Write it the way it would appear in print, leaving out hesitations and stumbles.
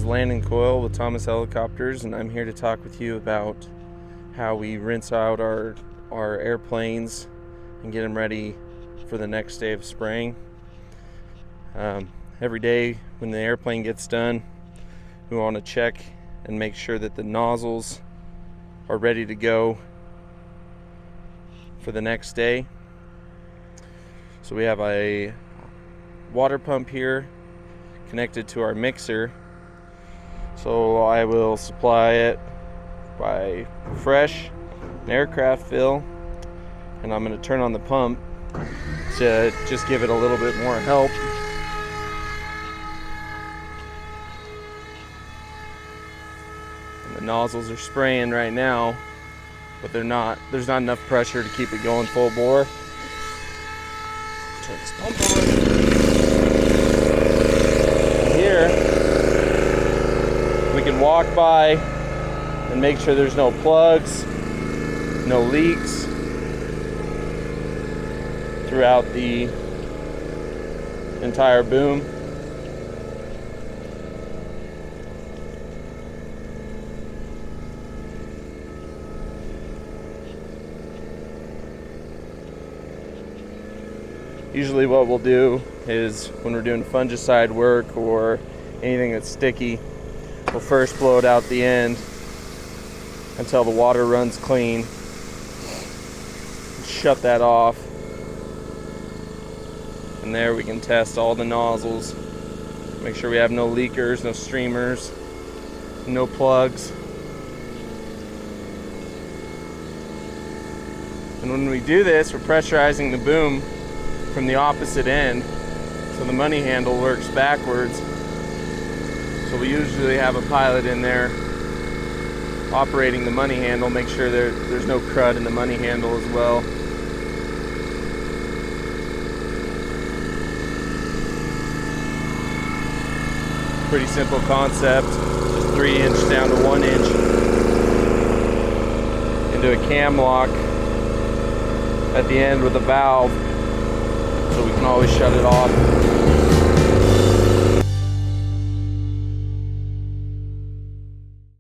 Landunn Koyle with Thomas Helicopters, and I'm here to talk with you about how we rinse out our airplanes and get them ready for the next day of spraying. Every day when the airplane gets done, we want to check and make sure that the nozzles are ready to go for the next day. So we have a water pump here connected to our mixer, so I will supply it by fresh aircraft fill, and I'm going to turn on the pump to just give it a little bit more help. And the nozzles are spraying right now, but there's not enough pressure to keep it going full bore. Turn this pump on. Here we can walk by and make sure there's no plugs, no leaks throughout the entire boom. Usually what we'll do is when we're doing fungicide work or anything that's sticky, we'll first blow it out the end until the water runs clean. Shut that off. And there we can test all the nozzles. Make sure we have no leakers, no streamers, no plugs. And when we do this, we're pressurizing the boom from the opposite end, so the money handle works backwards. So we usually have a pilot in there operating the money handle, make sure there's no crud in the money handle as well. Pretty simple concept, just 3" down to 1" into a cam lock at the end with a valve, so we can always shut it off.